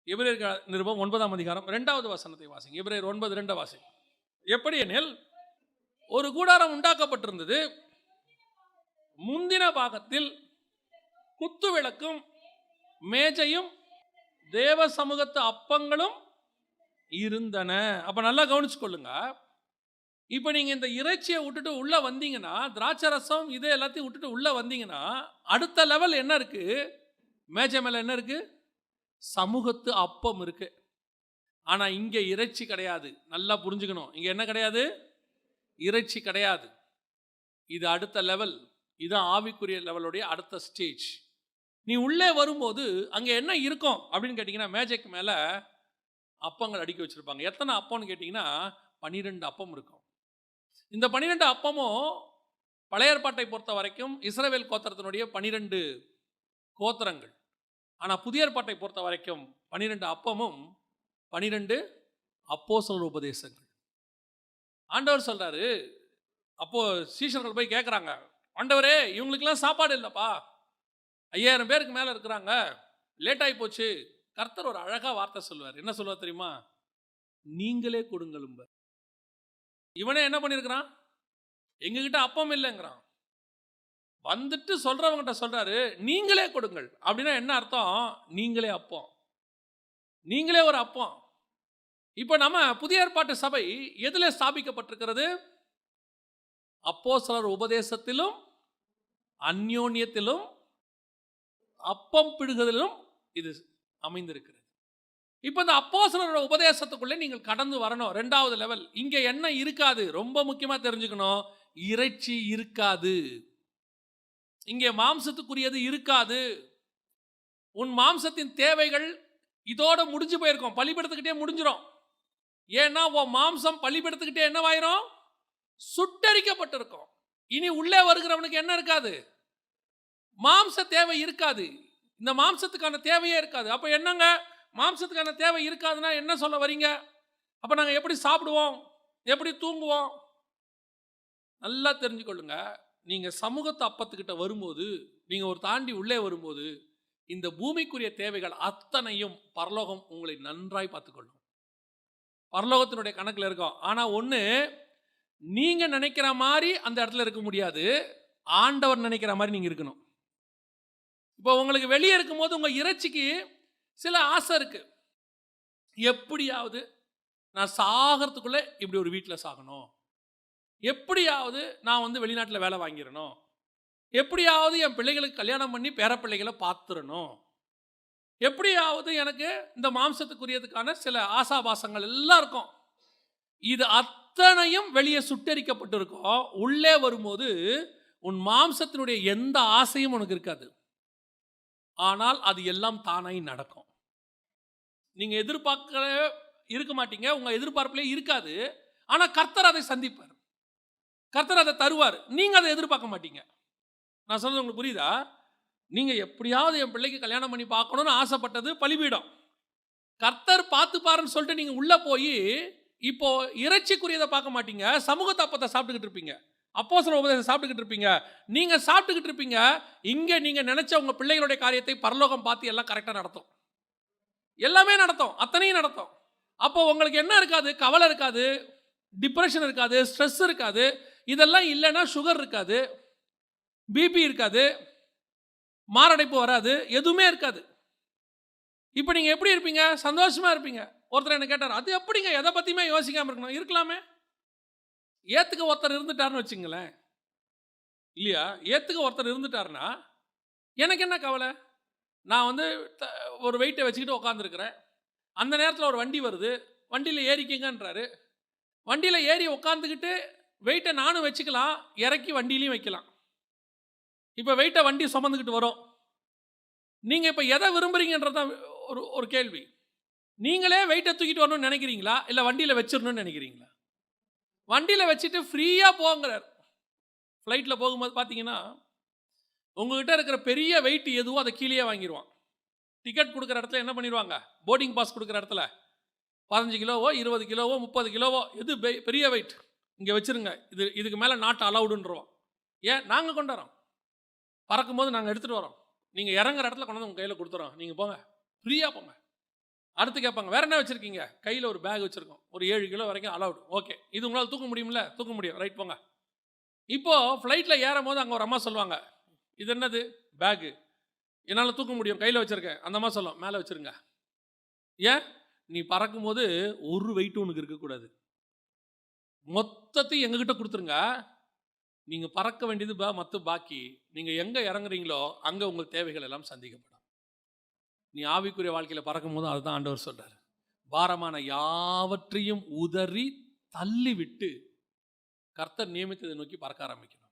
எபிரேயர் நிருபம் 9ஆம் அதிகாரம் 2வது வசனத்தை வாசிங்க. எபிரேயர் 9:2 வாசிங்க. எப்படி எனில், ஒரு கூடாரம் உண்டாக்கப்பட்டிருந்தது. முந்தின பாகத்தில் குத்து விளக்கும் மேஜையும் தேவ சமூகத்து அப்பங்களும் இருந்தன. அப்ப நல்லா கவனிச்சு கொள்ளுங்க. இப்ப நீங்க இந்த இறைச்சியை விட்டுட்டு உள்ள வந்தீங்கன்னா, திராட்சை ரசம் இது எல்லாத்தையும் விட்டுட்டு உள்ள வந்தீங்கன்னா, அடுத்த லெவல் என்ன இருக்கு? மேஜை மேல என்ன இருக்கு? சமூகத்து அப்பம் இருக்கு. ஆனா இங்க இறைச்சி கிடையாது. நல்லா புரிஞ்சுக்கணும். இங்க என்ன கிடையாது? இறைச்சி கிடையாது. இது அடுத்த லெவல். இது ஆவிக்குரிய லெவலுடைய அடுத்த ஸ்டேஜ். நீ உள்ளே வரும்போது அங்க என்ன இருக்கும் அப்படின்னு கேட்டீங்கன்னா, மேஜைக்கு மேல அப்பங்கள் அடுக்கி வச்சிருப்பாங்க. எத்தனை அப்பம்னு கேட்டீங்கன்னா 12 அப்பம் இருக்கும். இந்த 12 அப்பமும் பழைய ஏற்பாட்டை பொறுத்த வரைக்கும் இஸ்ரவேல் கோத்திரத்தினுடைய 12 கோத்திரங்கள். ஆனா புதிய ஏற்பாட்டை பொறுத்த வரைக்கும் 12 அப்பமும் 12 அப்போஸ்தலர் உபதேசங்கள். ஆண்டவர் சொல்றாரு, அப்போ சீஷர்கள் போய் கேட்குறாங்க, ஆண்டவரே இவங்களுக்கெல்லாம் சாப்பாடு இல்லைப்பா, 5000 பேருக்கு மேலே இருக்கிறாங்க, லேட் ஆகி போச்சு. கர்த்தர் ஒரு அழகா வார்த்தை சொல்லுவார். என்ன சொல்லுவார் தெரியுமா? நீங்களே கொடுங்களும். இவனே என்ன பண்ணியிருக்கிறான்? எங்ககிட்ட அப்பம் இல்லைங்கிறான். வந்துட்டு சொல்றவங்கிட்ட சொல்றாரு, நீங்களே கொடுங்கள். அப்படின்னா என்ன அர்த்தம்? நீங்களே அப்பம், நீங்களே ஒரு அப்பம். இப்போ நம்ம புதிய ஏற்பாட்டு சபை எதிலே ஸ்தாபிக்கப்பட்டிருக்கிறது? அப்போஸ்தலர் உபதேசத்திலும் அந்யோன்யத்திலும் அப்பம் பிடுகுதலிலும் இது அமைந்திருக்கிறது. இப்போ இந்த அப்போஸ்தலர் உபதேசத்துக்குள்ளே நீங்கள் கடந்து வரணும். 2வது லெவல். இங்க என்ன இருக்காது? ரொம்ப முக்கியமா தெரிஞ்சுக்கணும். இறைச்சி இருக்காது. இங்கே மாம்சத்துக்குரியது இருக்காது. உன் மாம்சத்தின் தேவைகள் இதோட முடிஞ்சு போயிருக்கும். பலிபீடத்துக்கிட்டே முடிஞ்சிடும். ஏன்னா உன் மாம்சம் பலிபீடத்துக்கிட்டே என்னவாயிரும்? சுட்டரிக்கப்பட்டிருக்கும். இனி உள்ளே வருகிறவனுக்கு என்ன இருக்காது? மாம்ச தேவை இருக்காது. இந்த மாம்சத்துக்கான தேவையே இருக்காது. அப்ப என்னங்க மாம்சத்துக்கான தேவை இருக்காதுன்னா என்ன சொல்ல வரீங்க? அப்ப நாங்க எப்படி சாப்பிடுவோம்? எப்படி தூங்குவோம்? நல்லா தெரிஞ்சுக்கொள்ளுங்க. நீங்க சமூகத்து அப்பத்துக்கிட்ட வரும்போது, நீங்க ஒரு தாண்டி உள்ளே வரும்போது, இந்த பூமிக்குரிய தேவைகள் அத்தனையும் பரலோகம் உங்களை நன்றாய் பார்த்துக்கொள்ளும். பரலோகத்தினுடைய கணக்கில் இருக்கும். ஆனா ஒண்ணு, நீங்க நினைக்கிற மாதிரி அந்த இடத்துல இருக்க முடியாது. ஆண்டவர் நினைக்கிற மாதிரி நீங்க இருக்கணும். இப்போ உங்களுக்கு வெளியே இருக்கும்போது உங்க இறைச்சிக்கு சில ஆசை இருக்கு. எப்படியாவது நான் சாகிறதுக்குள்ள இப்படி ஒரு வீட்டில் சாகணும், எப்படியாவது நான் வெளிநாட்டில் வேலை வாங்கிடணும், எப்படியாவது என் பிள்ளைகளுக்கு கல்யாணம் பண்ணி பேரப்பிள்ளைகளை பார்த்துடணும், எப்படியாவது எனக்கு இந்த மாம்சத்துக்குரியதுக்கான சில ஆசாபாசங்கள் எல்லாம் இருக்கும். இது அத்தனையும் வெளியே சுட்டரிக்கப்பட்டிருக்கும். உள்ளே வரும்போது உன் மாம்சத்தினுடைய எந்த ஆசையும் உனக்கு இருக்காது. ஆனால் அது எல்லாம் தானாய் நடக்கும். நீங்க எதிர்பார்க்க இருக்க மாட்டீங்க. உங்க எதிர்பார்ப்பிலே இருக்காது. ஆனா கர்த்தர் அதை சந்திப்பார். கர்த்தர் அதை தருவார். நீங்க அதை எதிர்பார்க்க மாட்டீங்க. நான் சொல்றது உங்களுக்கு புரியுதா? நீங்க எப்படியாவது என் பிள்ளைக்கு கல்யாணம் பண்ணி பார்க்கணும்னு ஆசைப்பட்டது பலிபீடம். கர்த்தர் பார்த்து பாருன்னு சொல்லிட்டு நீங்க உள்ள போய் இப்போ இறைச்சிக்குரியதை பார்க்க மாட்டீங்க. சமூகத்தை அப்பத்தை சாப்பிட்டுக்கிட்டு இருப்பீங்க. அப்போஸ்தலர் உபதேசம் சாப்பிட்டுக்கிட்டு இருப்பீங்க. நீங்க சாப்பிட்டுக்கிட்டு இருப்பீங்க. இங்க நீங்க நினைச்ச உங்க பிள்ளைகளுடைய காரியத்தை பரலோகம் பார்த்து எல்லாம் கரெக்டா நடத்தும். எல்லாமே நடத்தும். அத்தனையும் நடத்தும். அப்போ உங்களுக்கு என்ன இருக்காது? கவலை இருக்காது, டிப்ரெஷன் இருக்காது, ஸ்ட்ரெஸ் இருக்காது. இதெல்லாம் இல்லைன்னா சுகர் இருக்காது, பிபி இருக்காது, மாரடைப்பு வராது, எதுவுமே இருக்காது. இப்போ நீங்க எப்படி இருப்பீங்க? சந்தோஷமா இருப்பீங்க. ஒருத்தர் என்ன கேட்டார், அது எப்படிங்க எதை பத்தியுமே யோசிக்காம இருக்கணும்? இருக்கலாமே. ஏத்துக்க ஒருத்தர் இருந்துட்டாருன்னு வச்சுங்களேன், இல்லையா? ஏத்துக்க ஒருத்தர் இருந்துட்டாருன்னா எனக்கு என்ன கவலை? நான் ஒரு வெயிட்டை வச்சுக்கிட்டு உட்காந்துருக்கிறேன். அந்த நேரத்தில் ஒரு வண்டி வருது, வண்டியில் ஏறிக்கிங்கன்றாரு. வண்டியில் ஏறி உட்காந்துக்கிட்டு வெயிட்டை நானும் வச்சுக்கலாம், இறக்கி வண்டியிலையும் வைக்கலாம். இப்போ வெயிட்டை வண்டி சுமந்துக்கிட்டு வரும். நீங்கள் இப்போ எதை விரும்புகிறீங்கன்றதான் ஒரு கேள்வி. நீங்களே வெயிட்டை தூக்கிட்டு வரணும்னு நினைக்கிறீங்களா, இல்லை வண்டியில் வச்சிடணும்னு நினைக்கிறீங்களா? வண்டியில் வச்சுட்டு ஃப்ரீயாக போங்கிறார். ஃப்ளைட்டில் போகும்போது பார்த்தீங்கன்னா உங்ககிட்ட இருக்கிற பெரிய வெயிட் எதுவோ அதை கீழே வாங்கிடுவான். டிக்கெட் கொடுக்குற இடத்துல என்ன பண்ணிடுவாங்க? போர்டிங் பாஸ் கொடுக்குற இடத்துல 15 கிலோவோ 20 கிலோவோ 30 கிலோவோ எது பெரிய வெயிட் இங்கே வச்சுருங்க, இதுக்கு மேலே நாட் அலவுடுன்றோம். ஏன்? நாங்கள் கொண்டு வரோம். பறக்கும் போது நாங்கள் எடுத்துகிட்டு வரோம். நீங்கள் இறங்குற இடத்துல கொண்டு வந்து உங்கள் கையில் கொடுத்துறோம். நீங்கள் போங்க, ஃப்ரீயாக போங்க. அடுத்து கேட்பாங்க, வேற என்ன வச்சிருக்கீங்க? கையில் ஒரு பேக் வச்சிருக்கோம், ஒரு 7 கிலோ வரைக்கும் அலவுட். ஓகே, இது உங்களால் தூக்க முடியும்ல? தூக்க முடியும், ரைட், போங்க. இப்போ ஃப்ளைட்டில் ஏறும் போது அங்கே ஒரு அம்மா சொல்லுவாங்க, இது என்னது? பேகு. என்னால் தூக்க முடியும், கையில் வச்சிருக்கேன். அந்த அம்மா சொல்லும், மேலே வச்சிருங்க. ஏன்? நீ பறக்கும் போது ஒரு வெயிட் உனக்கு இருக்கக்கூடாது, மொத்தத்தையும் எங்ககிட்ட கொடுத்துருங்க. நீங்கள் பறக்க வேண்டியது மற்ற பாக்கி, நீங்கள் எங்கே இறங்குறீங்களோ அங்கே உங்கள் தேவைகள் எல்லாம் சந்திக்கப்படும். நீ ஆவிக்குரிய வாழ்க்கையில் பறக்கும் போது அதுதான் ஆண்டவர் சொல்றாரு, பாரமான யாவற்றையும் உதறி தள்ளி விட்டு கர்த்தர் நியமித்ததை நோக்கி பறக்க ஆரம்பிக்கணும்.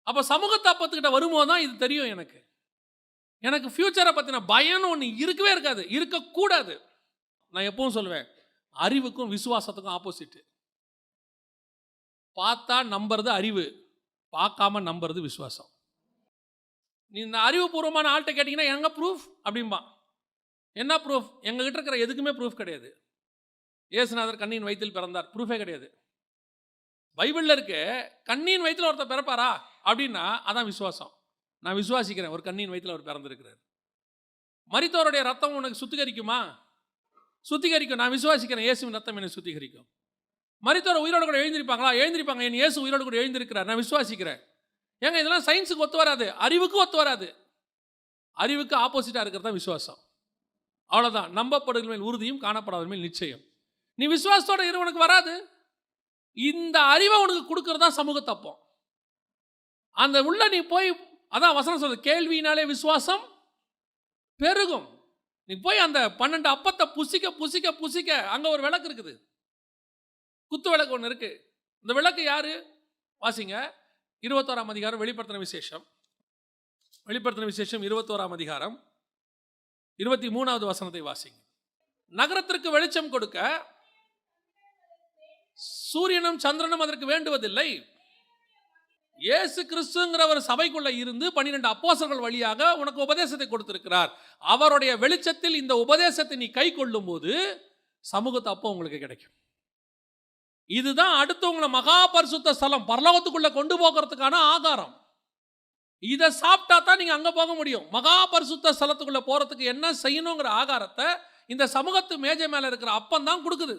அப்போ சமூகத்தை அப்பத்துக்கிட்ட வரும்போது தான் இது தெரியும். எனக்கு ஃபியூச்சரை பற்றின பயம்னு ஒன்று இருக்கவே இருக்காது, இருக்கக்கூடாது. நான் எப்பவும் சொல்லுவேன், அறிவுக்கும் விசுவாசத்துக்கும் ஆப்போசிட். பார்த்தா நம்புறது அறிவு, பார்க்காம நம்புறது விசுவாசம். நீ இந்த அறிவுபூர்வமான ஆள்கிட்ட கேட்டிங்கன்னா எங்க ப்ரூஃப் அப்படின்பா. என்ன ப்ரூஃப்? எங்ககிட்ட இருக்கிற எதுக்குமே ப்ரூஃப் கிடையாது. இயேசுநாதர் கண்ணியின் வயிற்றில் பிறந்தார், ப்ரூஃபே கிடையாது. பைபிளில் இருக்கு, கண்ணியின் வயிற்றில் ஒருத்தர் பிறப்பாரா அப்படின்னா அதான் விசுவாசம். நான் விசுவாசிக்கிறேன், ஒரு கண்ணியின் வயிற்றில் அவர் பிறந்திருக்கிறார். மரித்தோருடைய ரத்தம் உனக்கு சுத்திகரிக்குமா? சுத்திகரிக்கும். நான் விசுவாசிக்கிறேன், இயேசுவின் ரத்தம் என்னை சுத்திகரிக்கும். மரித்தோர் உயிரோடு கூட எழுந்திருப்பாங்களா? எழுந்திருப்பாங்க. என் இயேசு உயிரோடு கூட எழுந்திருக்கிறார், நான் விசுவாசிக்கிறேன். ஏங்க இதெல்லாம் சயின்ஸுக்கு ஒத்து வராது, அறிவுக்கு ஒத்து வராது. அறிவுக்கு ஆப்போசிட்டாக இருக்கிறது தான் விசுவாசம். அவ்வளோதான். நம்பப்படுகிற மேல் உறுதியும் காணப்படாத மேல் நிச்சயம். நீ விசுவாசத்தோட இரு, உனக்கு வராது. இந்த அறிவை உனக்கு கொடுக்கறது தான் சமூக தப்பம். அந்த உள்ள நீ போய், அதான் வசனம் சொல்றது, கேள்வியினாலே விசுவாசம் பெருகும். நீ போய் அந்த 12 அப்பத்தை புசிக்க புசிக்க புசிக்க அங்க ஒரு விளக்கு இருக்குது, குத்து விளக்கு ஒன்று இருக்கு. இந்த விளக்கு யாரு? வாசிங்க 21ஆம் அதிகாரம், வெளிப்படுத்தின விசேஷம். வெளிப்படுத்தின விசேஷம் 21ஆம் அதிகாரம் 23வது வசனத்தை வாசிங்க. நகரத்திற்கு வெளிச்சம் கொடுக்க சூரியனும் சந்திரனும் அதற்கு வேண்டுவதில்லை. இயேசு கிறிஸ்துங்கிற ஒரு சபைக்குள்ள இருந்து 12 அப்போஸ்தலர்கள் வழியாக உனக்கு உபதேசத்தை கொடுத்திருக்கிறார். அவருடைய வெளிச்சத்தில் இந்த உபதேசத்தை நீ கை கொள்ளும் போது சமூகத்தை அப்போ உங்களுக்கு கிடைக்கும். இதுதான் அடுத்தவங்களை மகா பரிசுத்த ஸ்தலம், பரலோகத்துக்குள்ள கொண்டு போகிறதுக்கான ஆதாரம். இதை சாப்பிட்டா தான் நீங்க அங்க போக முடியும். மகா பரிசுத்த ஸ்தலத்துக்குள்ள போறதுக்கு என்ன செய்யணுங்கிற ஆகாரத்தை இந்த சமூகத்து மேஜை மேல இருக்கிற அப்பம் தான் கொடுக்குது.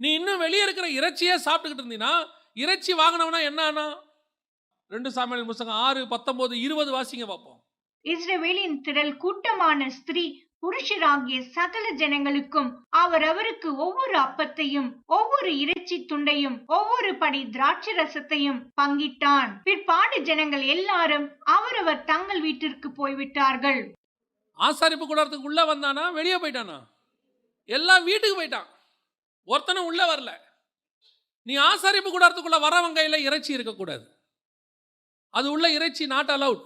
நீ இன்னும் வெளியே இருக்கிற இறைச்சியே சாப்பிட்டுக்கிட்டு இருந்தீங்கன்னா, இறைச்சி வாங்கினவனா என்ன ஆனா? 2 சாமுவேல் புத்தகம் 6:19-20 வாசிங்க பார்ப்போம். இஸ்ரவேலின் திரள் கூட்டமான ஸ்திரீ புருஷராகிய சகல ஜனங்களுக்கும் அவரவருக்கு ஒவ்வொரு அப்பத்தையும் ஒவ்வொரு இறைச்சி துண்டையும் ஒவ்வொரு படி திராட்சை ரசத்தையும் பங்கிட்டான். பிற்பாடு ஜனங்கள் எல்லாரும் அவரவர் தங்கள் வீட்டிற்கு போய்விட்டார்கள். ஆசாரிப்பு கூடாரத்துக்கு உள்ள வந்தானா வெளியே போயிட்டானா? எல்லாம் வீட்டுக்கு போயிட்டான், ஒருத்தனும் உள்ள வரல. நீ ஆசாரிப்பு கூடாரத்துக்குள்ள வரவங்க கையில இறைச்சி இருக்கக்கூடாது, அது உள்ள இறைச்சி நாட் அலவுட்.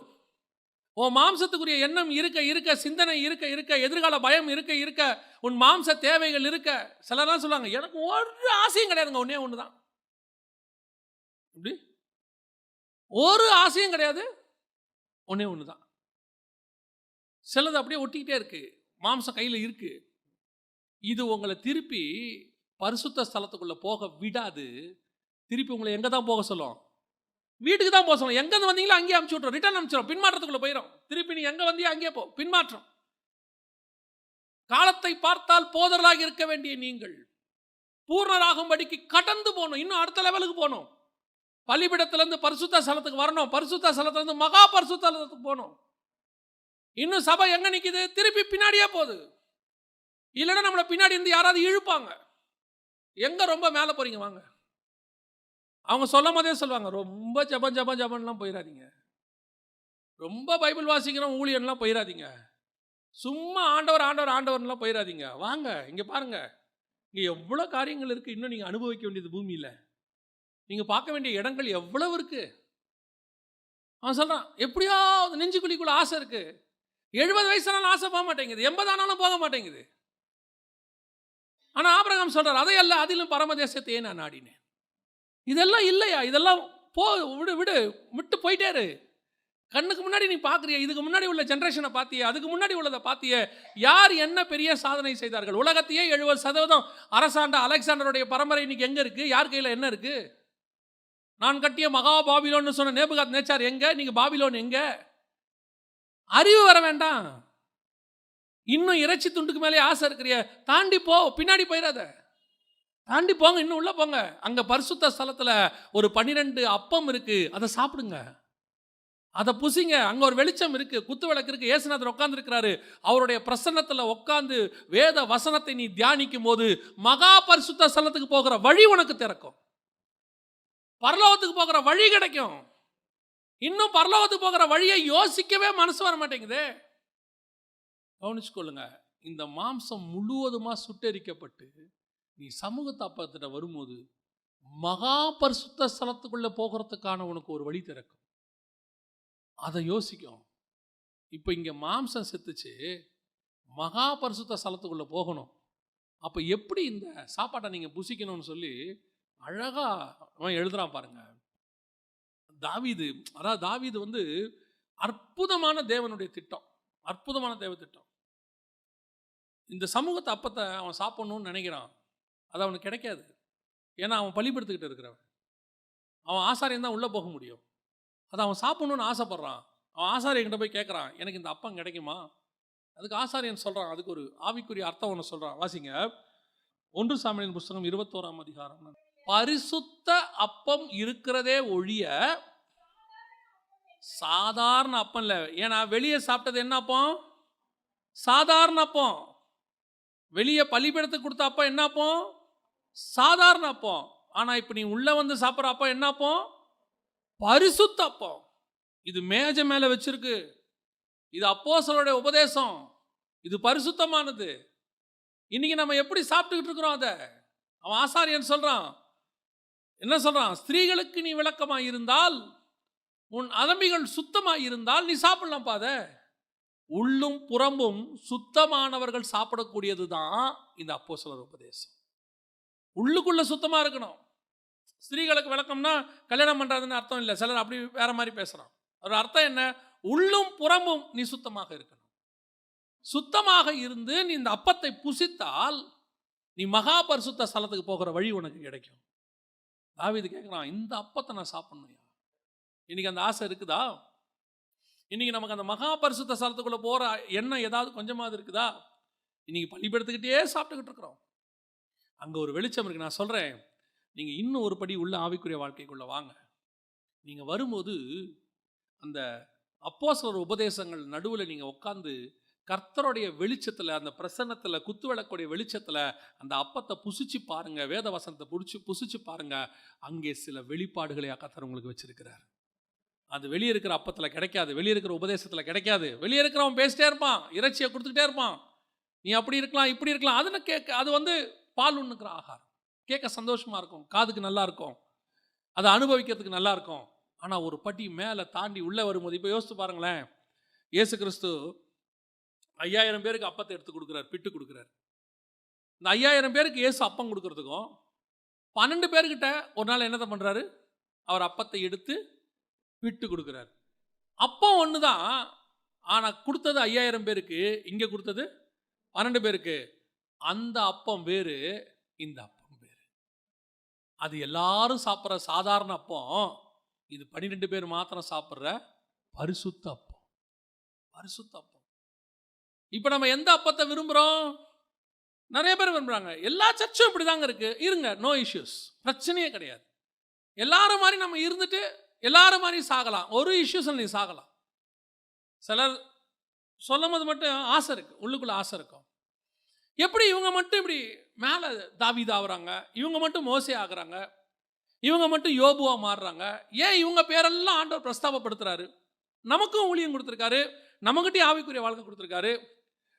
உன் மாம்சத்துக்குரிய எண்ணம் இருக்க இருக்க, சிந்தனை இருக்க இருக்க, எதிர்கால பயம் இருக்க இருக்க, உன் மாம்ச தேவைகள் இருக்க, சிலர்லாம் சொல்லுவாங்க எனக்கு ஒரு ஆசையும் கிடையாதுங்க, ஒன்னே ஒன்று தான். இப்படி ஒரு ஆசையும் கிடையாது, ஒன்னே ஒன்று தான். சிலது அப்படியே ஒட்டிக்கிட்டே இருக்கு, மாம்சம் கையில் இருக்கு. இது உங்களை திருப்பி பரிசுத்த ஸ்தலத்துக்குள்ள போக விடாது. திருப்பி உங்களை எங்கே தான் போக சொல்லும்? வீட்டுக்கு தான் போக சொல்லும். எங்கேருந்து வந்தீங்களோ அங்கேயே அனுப்பிச்சு விட்றோம், ரிட்டர்ன் அனுப்பிச்சிடும், பின்மாற்றத்துக்குள்ள போயிடும். திருப்பி நீ எங்கே வந்தியோ அங்கேயே போ, பின்மாற்றம். காலத்தை பார்த்தால் போதர்களாக இருக்க வேண்டிய நீங்கள் பூர்ணராகும்படிக்கு கடந்து போகணும், இன்னும் அடுத்த லெவலுக்கு போகணும். பலிபீடத்திலிருந்து பரிசுத்த ஸ்தலத்துக்கு வரணும், பரிசுத்த ஸ்தலத்திலிருந்து மகா பரிசுத்த ஸ்தலத்துக்கு போகணும். இன்னும் சபை எங்க நிக்குது? திருப்பி பின்னாடியே போகுது. இல்லைன்னா நம்மளை பின்னாடி இருந்து யாராவது இழுப்பாங்க. எங்க ரொம்ப மேலே போறீங்க வாங்க. அவங்க சொல்லும் போதே சொல்லுவாங்க, ரொம்ப ஜபம் ஜபம் ஜபன்லாம் போயிடாதீங்க, ரொம்ப பைபிள் வாசிக்கிறோம் ஊழியன்லாம் போயிடாதீங்க, சும்மா ஆண்டவர் ஆண்டவர் ஆண்டவர்லாம் போயிடாதீங்க. வாங்க இங்கே பாருங்க, இங்கே எவ்வளோ காரியங்கள் இருக்குது இன்னும் நீங்கள் அனுபவிக்க வேண்டியது. பூமியில் நீங்கள் பார்க்க வேண்டிய இடங்கள் எவ்வளவு இருக்கு. அவன் சொல்கிறான், எப்படியோ நெஞ்சுக்குழிக்குள்ள ஆசை இருக்கு. 70 வயசானாலும் ஆசை போக மாட்டேங்குது, 80 ஆனாலும் போக மாட்டேங்குது. ஆனால் ஆபிரகாம் சொல்கிறார், அதை அல்ல அதிலும் பரமதேசத்தையே நான் நாடினேன். இதெல்லாம் இல்லையா? இதெல்லாம் போ, விடு விடு, விட்டு போயிட்டே இரு. கண்ணுக்கு முன்னாடி நீ பார்க்குறிய, இதுக்கு முன்னாடி உள்ள ஜென்ரேஷனை பார்த்திய, அதுக்கு முன்னாடி உள்ளதை பார்த்திய, யார் என்ன பெரிய சாதனை செய்தார்கள்? உலகத்தையே 70% அரசாண்ட அலெக்சாண்டருடைய பரம்பரை இன்னைக்கு எங்கே இருக்குது? யார் கையில் என்ன இருக்குது? நான் கட்டிய மகா பாபிலோன்னு சொன்ன நேபுகாத் நேச்சார் எங்கே? நீங்கள் பாபிலோன் எங்கே? அறிவு வர வேண்டாம். இன்னும் இறைச்சி துண்டுக்கு மேலே ஆசை இருக்கிறிய, தாண்டி போ, பின்னாடி போயிடாத, தாண்டி போங்க, இன்னும் உள்ள போங்க. அங்க பரிசுத்த ஸ்தலத்துல ஒரு 12 அப்பம் இருக்கு, அதை சாப்பிடுங்க, அதை புசிங்க. அங்க ஒரு வெளிச்சம் இருக்கு, குத்து விளக்கு இருக்கு, இயேசுநாதர் உட்கார்ந்து இருக்கிறாரு. அவருடைய பிரசன்னத்துல உட்கார்ந்து வேத வசனத்தை நீ தியானிக்கும் போது மகா பரிசுத்த ஸ்தலத்துக்கு போகிற வழி உனக்கு திறக்கும், பரலோகத்துக்கு போகிற வழி கிடைக்கும். இன்னும் பரலோகத்துக்கு போகிற வழியை யோசிக்கவே மனசு வர மாட்டேங்குது. கவனிச்சுக்கொள்ளுங்க, இந்த மாம்சம் முழுவதுமா சுட்டெரிக்கப்பட்டு நீ சமூகத்தை அப்பத்திட்ட வரும்போது மகா பரிசுத்த ஸ்தலத்துக்குள்ள போகிறதுக்கான உனக்கு ஒரு வழி திறக்கும். அதை யோசிக்கும். இப்போ இங்கே மாம்சம் செத்துச்சு, மகா பரிசுத்த ஸ்தலத்துக்குள்ளே போகணும். அப்போ எப்படி இந்த சாப்பாட்டை நீங்கள் புசிக்கணும்னு சொல்லி அழகாக அவன் எழுதுறான் பாருங்க. தாவீது வந்து அற்புதமான தேவனுடைய திட்டம், அற்புதமான தேவ திட்டம். இந்த சமூகத்தை அப்பத்தை அவன் சாப்பிடணும்னு நினைக்கிறான், அது அவனுக்கு கிடைக்காது. ஏன்னா அவன் பலிபடுத்திக்கிட்டு இருக்கிறவன், அவன் ஆசாரியன் தான் உள்ளே போக முடியும். அதை அவன் சாப்பிடணும்னு ஆசைப்படுறான். அவன் ஆசாரியன்கிட்ட போய் கேட்குறான், எனக்கு இந்த அப்பம் கிடைக்குமா? அதுக்கு ஆசாரியன் சொல்கிறான், அதுக்கு ஒரு ஆவிக்குரிய அர்த்தம் ஒன்று சொல்கிறான். வாசிங்க, 1 சாமுவேலின் புஸ்தகம் 21ஆம் அதிகாரம். பரிசுத்த அப்பம் இருக்கிறதே ஒழிய சாதாரண அப்பம் இல்லை. ஏன்னா வெளியே சாப்பிட்டது என்ன அப்பம்? சாதாரண அப்பம். வெளியே பலிபீடத்துக்கு கொடுத்த அப்பம் என்ன அப்பம்? சாதாரண அப்பம். ஆனால் இப்போ நீ உள்ள வந்து சாப்பிட்ற அப்பம் என்ன அப்பம்? பரிசுத்த அப்பம். இது மேஜை மேலே வச்சிருக்கு, இது அப்போஸ்தலருடைய உபதேசம், இது பரிசுத்தமானது. இன்னைக்கு நம்ம எப்படி சாப்பிட்டுக்கிட்டு இருக்கிறோம் அதை? அவன் ஆசாரியன் சொல்றான், என்ன சொல்றான்? ஸ்திரீகளுக்கு நீ விளக்கமாக இருந்தால், உன் அதம்பிகள் சுத்தமாக இருந்தால் நீ சாப்பிடலாம் பாத. உள்ளும் புறம்பும் சுத்தமானவர்கள் சாப்பிடக்கூடியது தான் இந்த அப்போஸ்தலர் உபதேசம். உள்ளுக்குள்ள சுத்தமாக இருக்கணும். ஸ்திரீகளுக்கு விளக்கம்னா கல்யாணம் பண்ணுறதுன்னு அர்த்தம் இல்லை. சிலர் அப்படி வேற மாதிரி பேசுகிறான். ஒரு அர்த்தம் என்ன? உள்ளும் புறம்பும் நீ சுத்தமாக இருக்கணும். சுத்தமாக இருந்து நீ இந்த அப்பத்தை புசித்தால் நீ மகா பரிசுத்த ஸ்தலத்துக்கு போகிற வழி உனக்கு கிடைக்கும். தாவீது கேட்குறான், இந்த அப்பத்தை நான் சாப்பிடணும். இன்னைக்கு அந்த ஆசை இருக்குதா? இன்னைக்கு நமக்கு அந்த மகா பரிசுத்த ஸ்தலத்துக்குள்ளே போகிற எண்ணம் ஏதாவது கொஞ்சமாவது இருக்குதா? இன்னைக்கு பலிபடுத்திக்கிட்டே சாப்பிட்டுக்கிட்டு இருக்கிறோம். அங்கே ஒரு வெளிச்சம் இருக்கு. நான் சொல்கிறேன், நீங்கள் இன்னும் ஒரு படி உள்ள ஆவிக்குரிய வாழ்க்கைக்குள்ளே வாங்க. நீங்கள் வரும்போது அந்த அப்போஸ்தலர் உபதேசங்கள் நடுவில் நீங்கள் உட்காந்து கர்த்தருடைய வெளிச்சத்தில், அந்த பிரசன்னத்தில், குத்து விளக்குடைய வெளிச்சத்தில் அந்த அப்பத்தை புசிச்சு பாருங்க, வேத வசனத்தை புசிச்சு பாருங்க. அங்கே சில வெளிப்பாடுகளை கர்த்தர் உங்களுக்கு வச்சிருக்கிறார். அது வெளியே இருக்கிற அப்பத்தில் கிடைக்காது, வெளியே இருக்கிற உபதேசத்தில் கிடைக்காது. வெளியே இருக்கிறவன் பேசிட்டே இருப்பான், இறைச்சியை கொடுத்துக்கிட்டே இருப்பான், நீ அப்படி இருக்கலாம் இப்படி இருக்கலாம். அது வந்து பால் உண்ணுக்கிற ஆகாரம், கேட்க சந்தோஷமாக இருக்கும், காதுக்கு நல்லா இருக்கும், அதை அனுபவிக்கிறதுக்கு நல்லா இருக்கும். ஆனால் ஒரு படி மேலே தாண்டி உள்ளே வரும்போது, இப்போ யோசித்து பாருங்களேன், இயேசு கிறிஸ்து 5000 பேருக்கு அப்பத்தை எடுத்து கொடுக்குறார், பிட்டு கொடுக்குறார். இந்த 5000 பேருக்கு இயேசு அப்பம் கொடுக்கறதுக்கும் 12 பேர்கிட்ட ஒரு நாள் என்னத்தை பண்ணுறாரு? அவர் அப்பத்தை எடுத்து பிட்டு கொடுக்குறாரு. அப்பம் ஒன்று தான், ஆனால் கொடுத்தது 5000 பேருக்கு, இங்கே கொடுத்தது 12 பேருக்கு. அந்த அப்பம் வேறு, இந்த அப்பம் வேறு. அது எல்லாரும் சாப்பிட்ற சாதாரண அப்பம், இது 12 பேர் மாத்திரம் சாப்பிட்ற பரிசுத்த அப்பம். பரிசுத்த அப்பம். இப்போ நம்ம எந்த அப்பத்தை விரும்புகிறோம்? நிறைய பேர் விரும்புகிறாங்க. எல்லா சர்ச்சும் இப்படி தாங்க இருக்கு. இருங்க, நோ இஷ்யூஸ், பிரச்சனையே கிடையாது. எல்லாரும் மாதிரி நம்ம இருந்துட்டு எல்லாரும் மாதிரி சாகலாம், ஒரு இஷ்யூஸ் நீ சாகலாம். சிலர் சொல்லும் போது மட்டும் ஆசை இருக்கு, உள்ளுக்குள்ள ஆசை இருக்கும். எப்படி இவங்க மட்டும் இப்படி மேலே தாவீது ஆகுறாங்க, இவங்க மட்டும் மோசே ஆகுறாங்க, இவங்க மட்டும் யோபுவா மாறுறாங்க? ஏன் இவங்க பேரெல்லாம் ஆண்டவர் பிரஸ்தாபப்படுத்துறாரு? நமக்கும் ஊழியம் கொடுத்துருக்காரு, நமக்கிட்டே ஆவிக்குரிய வாழ்க்கை கொடுத்துருக்காரு.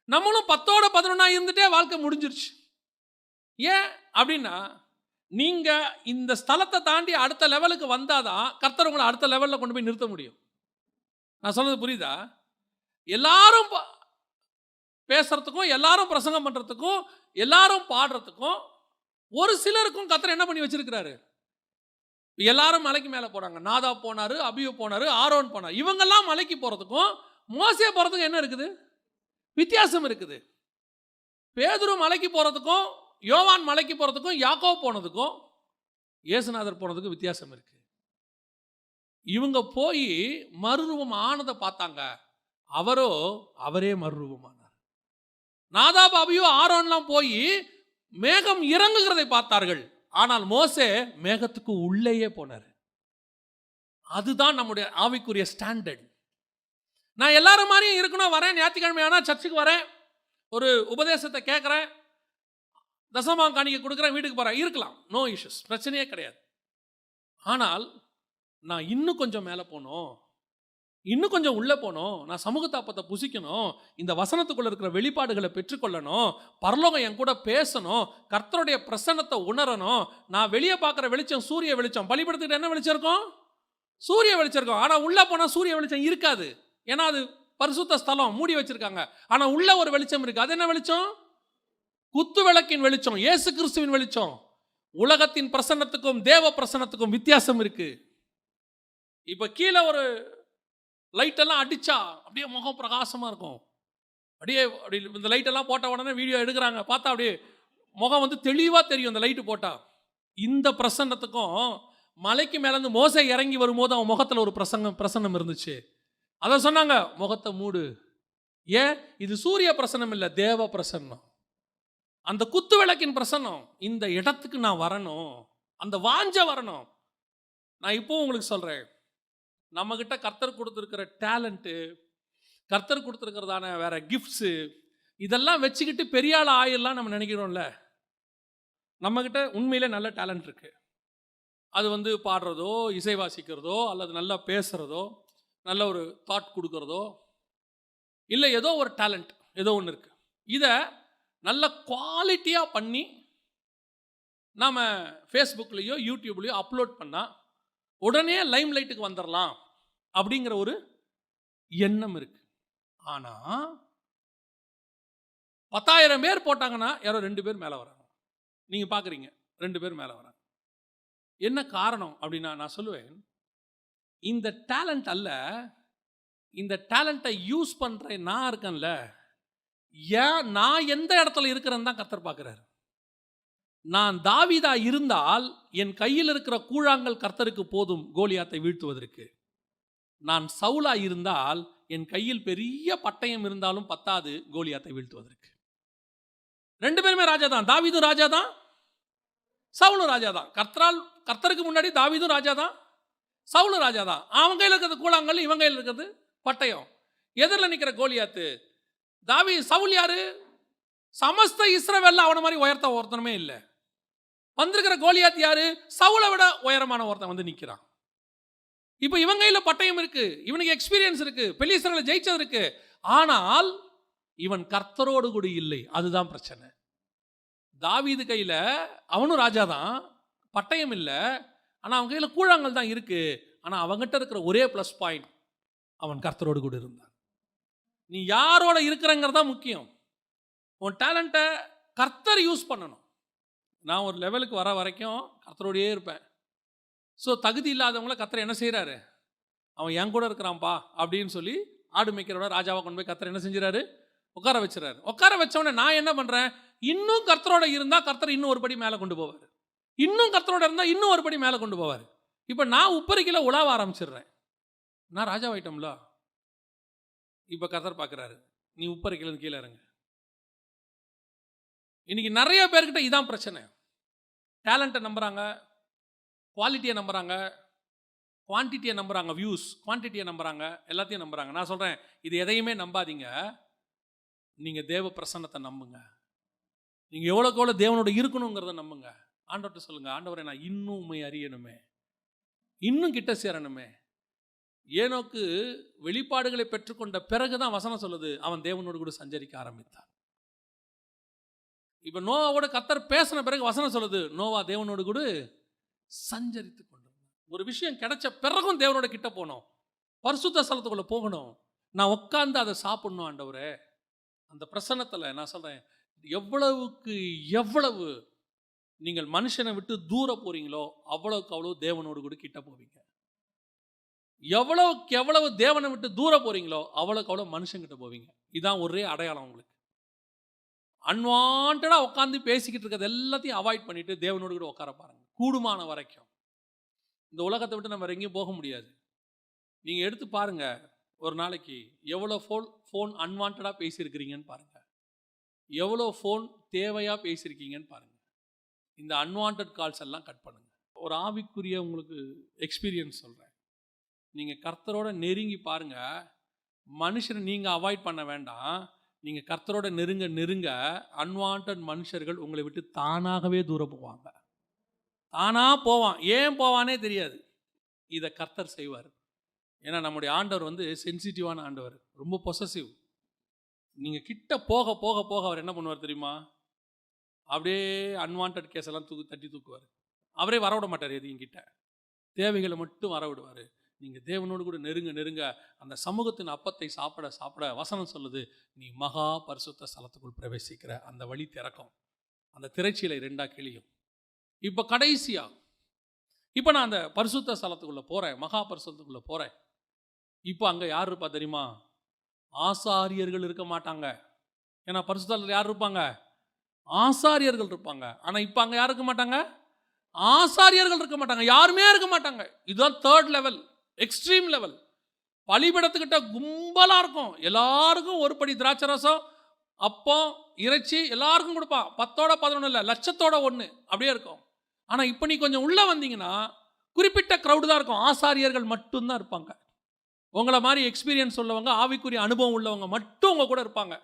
நம்மளும் 10ஓட 11 இருந்துட்டே வாழ்க்கை முடிஞ்சிருச்சு. ஏன் அப்படின்னா, நீங்க இந்த ஸ்தலத்தை தாண்டி அடுத்த லெவலுக்கு வந்தாதான் கர்த்தர் உங்களை அடுத்த லெவலில் கொண்டு போய் நிறுத்த முடியும். நான் சொன்னது புரியுதா? எல்லாரும் பேசுறதுக்கும், எல்லாரும் பிரசங்கம் பண்றதுக்கும், எல்லாரும் பாடுறதுக்கும், ஒரு சிலருக்கும் கர்த்தர் என்ன பண்ணி வச்சிருக்கிறாரு? எல்லாரும் மலைக்கு மேலே போறாங்க. நாதா போனாரு, அபியூ போனாரு, ஆரோன் போனார். இவங்கெல்லாம் மலைக்கு போறதுக்கும் மோசே போறதுக்கும் என்ன இருக்குது? வித்தியாசம் இருக்குது. பேதுரு மலைக்கு போறதுக்கும், யோவான் மலைக்கு போறதுக்கும், யாக்கோபு போனதுக்கும், இயேசுநாதர் போனதுக்கும் வித்தியாசம் இருக்கு. இவங்க போய் மறுரூபம் ஆனதை பார்த்தாங்க, அவரே மறுரூபமானார். நாதாப் அபியூ ஆரோன்லாம் போய் மேகம் இறங்குகிறதை பார்த்தார்கள். ஆனால் மோசே மேகத்துக்கு உள்ளேயே போனார். அதுதான் நம்முடைய ஆவிக்குரிய ஸ்டாண்டர்ட். நான் எல்லாரும் மாதிரியும் இருக்கணும், வரேன், ஞாயிற்றுக்கிழமை ஆனால் சர்ச்சுக்கு வரேன், ஒரு உபதேசத்தை கேட்குறேன், தசமாம் காணிக்கை கொடுக்குறேன், வீட்டுக்கு போகிறேன், இருக்கலாம், நோ இஷ்யூஸ், பிரச்சனையே கிடையாது. ஆனால் நான் இன்னும் கொஞ்சம் மேலே போகணும், இன்னும் கொஞ்சம் உள்ளே போகணும், நான் சமூகத்தாப்பத்தை புசிக்கணும், இந்த வசனத்துக்குள்ளே இருக்கிற வெளிப்பாடுகளை பெற்றுக்கொள்ளணும், பரலோகம் என் கூட பேசணும், கர்த்தருடைய பிரசன்னத்தை உணரணும். நான் வெளியே பார்க்குற வெளிச்சம் சூரிய வெளிச்சம், பலிபடத்துக்கிட்ட என்ன வெளிச்சம் இருக்கும்? சூரிய வெளிச்சம் இருக்கும். ஆனால் உள்ளே போனால் சூரிய வெளிச்சம் இருக்காது, ஏன்னா அது பரிசுத்த ஸ்தலம், மூடி வச்சிருக்காங்க. ஆனால் உள்ள ஒரு வெளிச்சம் இருக்கு. அது என்ன வெளிச்சம்? குத்து விளக்கின் வெளிச்சம், இயேசு கிறிஸ்துவின் வெளிச்சம். உலகத்தின் பிரசன்னத்துக்கும் தேவ பிரசன்னத்துக்கும் வித்தியாசம் இருக்கு. இப்போ கீழே ஒரு லைட் எல்லாம் அடிச்சா அப்படியே முகம் பிரகாசமா இருக்கும். அப்படியே அப்படி இந்த லைட் எல்லாம் போட்ட உடனே வீடியோ எடுக்கிறாங்க, பார்த்தா அப்படியே முகம் வந்து தெளிவாக தெரியும் இந்த லைட்டு போட்டா. இந்த பிரசன்னத்துக்கும் மலைக்கு மேலேருந்து மோசே இறங்கி வரும்போது அவன் முகத்தில் ஒரு பிரசன்னம் இருந்துச்சு. அதை சொன்னாங்க, முகத்தை மூடு. ஏன்? இது சூரிய பிரசன்னம் இல்லை, தேவ பிரசன்னம், அந்த குத்து விளக்கின் பிரசன்னம். இந்த இடத்துக்கு நான் வரணும், அந்த வாஞ்ச வரணும். நான் இப்போ உங்களுக்கு சொல்கிறேன், நம்மக்கிட்ட கர்த்தர் கொடுத்துருக்கிற டேலண்ட்டு, கர்த்தர் கொடுத்துருக்கிறதான வேற கிஃப்ட்ஸு, இதெல்லாம் வச்சுக்கிட்டு பெரிய ஆள் ஆயிடலாம் நம்ம நினைக்கிறோம்ல. நம்மக்கிட்ட உண்மையிலே நல்ல டேலண்ட் இருக்குது. அது வந்து பாடுறதோ, இசை வாசிக்கிறதோ, அல்லது நல்லா பேசுகிறதோ, நல்ல ஒரு தாட் கொடுக்குறதோ, இல்லை ஏதோ ஒரு டேலண்ட் ஏதோ ஒன்று இருக்குது. இதை நல்ல குவாலிட்டியாக பண்ணி நாம் ஃபேஸ்புக்லேயோ யூடியூப்லேயோ அப்லோட் பண்ணால் உடனே லைம் லைட்டுக்கு வந்துடலாம் அப்படிங்கிற ஒரு எண்ணம் இருக்கு. ஆனால் 10,000 பேர் போட்டாங்கன்னா யாரோ 2 பேர் மேலே வராங்க. நீங்கள் பார்க்குறீங்க, 2 பேர் மேலே வராங்க. என்ன காரணம் அப்படின்னா, நான் சொல்லுவேன், இந்த டேலண்ட் அல்ல, இந்த டேலண்ட்டை யூஸ் பண்ணுற நான் இருக்கேன்ல, ஏன் நான் எந்த இடத்துல இருக்கிறேன்னு தான் கர்த்தர் பார்க்குறாரு. நான் தாவீதா இருந்தால் என் கையில் இருக்கிற கூழாங்கல் கர்த்தருக்கு போதும் கோலியாத்தை வீழ்த்துவதற்கு. நான் சவுலா இருந்தால் என் கையில் பெரிய பட்டயம் இருந்தாலும் பத்தாது கோலியாத்தை வீழ்த்துவதற்கு. 2 பேருமே ராஜா தான். தாவீதும் ராஜா தான், சவுலும் ராஜா தான். கர்த்தருக்கு முன்னாடி தாவீதும் ராஜா தான், சவுலும் ராஜா தான். அவன் கையில் இருக்கிறது கூழாங்கல், இவன் கையில் இருக்கிறது பட்டயம். எதிரில் நிற்கிற கோலியாத்து. சவுல் யாரு? சமஸ்த இஸ்ரவேல்ல அவனை மாதிரி உயர்த்த ஒருத்தனுமே இல்லை. வந்திருக்கிற கோலியாத் யாரு? சவுலை விட உயரமான ஒருத்தன் வந்து நிற்கிறான். இப்போ இவன் கையில் பட்டயம் இருக்கு, இவனுக்கு எக்ஸ்பீரியன்ஸ் இருக்கு, பெலிஸ்தர்களை ஜெயிச்சது இருக்கு. ஆனால் இவன் கர்த்தரோடு கூட இல்லை. அதுதான் பிரச்சனை. தாவீது கையில் அவனும் ராஜா தான், பட்டயம் இல்லை, ஆனால் அவன் கையில் கூழாங்கல் தான் இருக்கு. ஆனால் அவங்ககிட்ட இருக்கிற ஒரே ப்ளஸ் பாயிண்ட், அவன் கர்த்தரோடு கூட இருந்தான். நீ யாரோட இருக்கிறங்கிறதா முக்கியம். உன் டேலண்ட்டை கர்த்தர் யூஸ் பண்ணணும். நான் ஒரு லெவலுக்கு வர வரைக்கும் கர்த்தரோடையே இருப்பேன். ஸோ தகுதி இல்லாதவங்கள கர்த்தர் என்ன செய்கிறாரு? அவன் என் கூட இருக்கிறான்ப்பா அப்படின்னு சொல்லி ஆடு மேய்க்கிறோட ராஜாவை கொண்டு போய் கர்த்தர் என்ன செஞ்சுறாரு? உட்கார வச்சுறாரு. உட்கார வச்சவொடனே நான் என்ன பண்ணுறேன்? இன்னும் கர்த்தரோட இருந்தால் கர்த்தர் இன்னும் ஒரு படி மேலே கொண்டு போவார், இன்னும் கர்த்தரோட இருந்தால் இன்னும் ஒரு படி மேலே கொண்டு போவார். இப்போ நான் உப்பரிக்கையில் உலாவ ஆரம்பிச்சிடுறேன். நான் ராஜாவாயிட்டோம்ல. இப்போ கர்த்தர் பார்க்குறாரு, நீ உப்பரிக்கையில் கீழே இறங்க. இன்னைக்கு நிறைய பேர்கிட்ட இதான் பிரச்சனை. டேலண்ட்டை நம்புறாங்க, குவாலிட்டியை நம்புறாங்க, குவான்டிட்டியை நம்புறாங்க, வியூஸ் குவான்டிட்டியை நம்புறாங்க, எல்லாத்தையும் நம்புறாங்க. நான் சொல்கிறேன், இது எதையுமே நம்பாதீங்க. நீங்கள் தேவ பிரசன்னத்தை நம்புங்க. நீங்கள் எவ்வளோக்கு எவ்வளோ தேவனோட இருக்கணுங்கிறத நம்புங்க. ஆண்டவர்கிட்ட சொல்லுங்கள், ஆண்டவரை நான் இன்னும் உண்மை அறியணுமே, இன்னும் கிட்ட சேரணுமே. ஏனோக்கு வெளிப்பாடுகளை பெற்றுக்கொண்ட பிறகுதான் வசனம் சொல்லுது அவன் தேவனோடு கூட சஞ்சரிக்க ஆரம்பித்தான். இப்போ நோவாவோட கர்த்தர் பேசின பிறகு வசனம் சொல்லுது நோவா தேவனோடு கூட சஞ்சரித்து கொண்டிருந்தான். ஒரு விஷயம் கிடைச்ச பிறகும் தேவனோட கிட்ட போகணும், பரிசுத்த ஸ்தலத்துக்குள்ள போகணும். நான் உட்கார்ந்து அதை சாப்பிடணும். ஆண்டவரே, அந்த பிரசன்னத்தில் நான் சொல்கிறேன், எவ்வளவுக்கு எவ்வளவு நீங்கள் மனுஷனை விட்டு தூர போறீங்களோ அவ்வளவுக்கு அவ்வளவு தேவனோடு கூட கிட்ட போவீங்க. எவ்வளவுக்கு எவ்வளவு தேவனை விட்டு தூர போறீங்களோ அவ்வளவுக்கு அவ்வளவு மனுஷங்கிட்ட போவீங்க. இதான் ஒரே அடையாளம் உங்களுக்கு. அன்வான்டா உட்காந்து பேசிக்கிட்டு இருக்கிறது எல்லாத்தையும் அவாய்ட் பண்ணிட்டு தேவனோடு கூட உட்கார பாருங்க. கூடுமான வரைக்கும் இந்த உலகத்தை விட்டு நம்ம எங்கேயும் போக முடியாது. நீங்க எடுத்து பாருங்க, ஒரு நாளைக்கு எவ்வளோ ஃபோன் அன்வான்டா பேசியிருக்கிறீங்கன்னு பாருங்க. எவ்வளோ ஃபோன் தேவையாக பேசியிருக்கீங்கன்னு பாருங்கள். இந்த அன்வான்ட் கால்ஸ் எல்லாம் கட் பண்ணுங்கள். ஒரு ஆவிக்குரிய உங்களுக்கு எக்ஸ்பீரியன்ஸ் சொல்கிறேன். நீங்கள் கர்த்தரோட நெருங்கி பாருங்கள், மனுஷரை நீங்கள் அவாய்ட் பண்ண வேண்டாம். நீங்கள் கர்த்தரோட நெருங்க நெருங்க அன்வான்ட் மனுஷர்கள் உங்களை விட்டு தானாகவே தூரம் போவாங்க. தானாக போவான், ஏன் போவானே தெரியாது. இதை கர்த்தர் செய்வார். ஏன்னா நம்முடைய ஆண்டவர் சென்சிட்டிவான ஆண்டவர், ரொம்ப பொசசிவ். நீங்கள் கிட்ட போக போக போக அவர் என்ன பண்ணுவார் தெரியுமா? அப்படியே அன்வான்ட் கேஸ் எல்லாம் தட்டி தூக்குவார். அவரே வரவிட மாட்டார் எதையும் கிட்ட, தேவைகளை மட்டும் வர விடுவார். நீங்கள் தேவனோடு கூட நெருங்க நெருங்க அந்த சமூகத்தின் அப்பத்தை சாப்பிட சாப்பிட வசனம் சொல்லுது, நீ மகா பரிசுத்த ஸ்தலத்துக்குள் பிரவேசிக்கிற அந்த வழி திறக்கும், அந்த திரைச்சீலை 2 கிளியும். இப்போ கடைசியா இப்போ நான் அந்த பரிசுத்த ஸ்தலத்துக்குள்ளே போகிறேன், மகா பரிசுத்தத்துக்குள்ளே போகிறேன். இப்போ அங்கே யார் இருப்பா தெரியுமா? ஆசாரியர்கள் இருக்க மாட்டாங்க. ஏன்னா பரிசுத்தத்தில் யார் இருப்பாங்க? ஆசாரியர்கள் இருப்பாங்க. ஆனால் இப்போ அங்கே யார் இருக்க மாட்டாங்க? ஆசாரியர்கள் இருக்க மாட்டாங்க, யாருமே இருக்க மாட்டாங்க. இதுதான் 3rd லெவல், எக்ஸ்ட்ரீம் லெவல். பலிபீடத்துக்கிட்ட கும்பலாக இருக்கும், எல்லாருக்கும் ஒரு படி திராட்சை ரசம், அப்பம், இறைச்சி எல்லாருக்கும் கொடுப்பான். 10ஓட 11 இல்லை, லட்சத்தோட 1 அப்படியே இருக்கும். ஆனால் இப்போ நீ கொஞ்சம் உள்ளே வந்தீங்கன்னா குறிப்பிட்ட க்ரௌடு தான் இருக்கும், ஆசாரியர்கள் மட்டும்தான் இருப்பாங்க. உங்களை மாதிரி எக்ஸ்பீரியன்ஸ் உள்ளவங்க, ஆவிக்குரிய அனுபவம் உள்ளவங்க மட்டும் உங்க கூட இருப்பாங்க.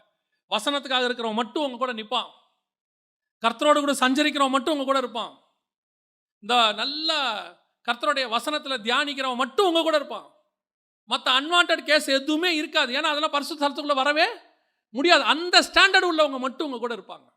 வசனத்துக்காக இருக்கிறவங்க மட்டும் உங்க கூட நிற்பான். கர்த்தரோடு கூட சஞ்சரிக்கிறவன் மட்டும் உங்க கூட இருப்பான். இந்த நல்ல கர்த்தருடைய வசனத்தில் தியானிக்கிறவன் மட்டும் உங்க கூட இருப்பான். மற்ற அன்வான்ட் கேஸ் எதுவுமே இருக்காது. ஏன்னா அதெல்லாம் பரிசுத்த ஸ்தலத்துக்குள்ள வரவே முடியாது. அந்த ஸ்டாண்டர்ட் உள்ளவங்க மட்டும் உங்க கூட இருப்பாங்க.